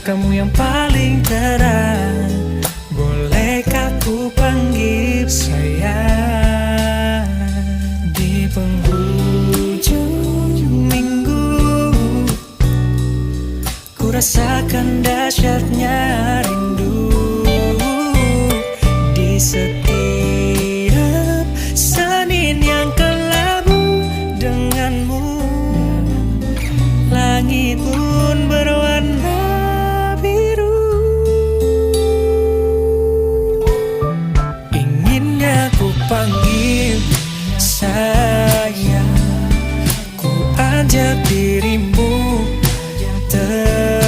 kamu yang paling terang. Bolehkah ku panggil sayang? Di penghujung minggu ku rasakan dahsyatnya rindu.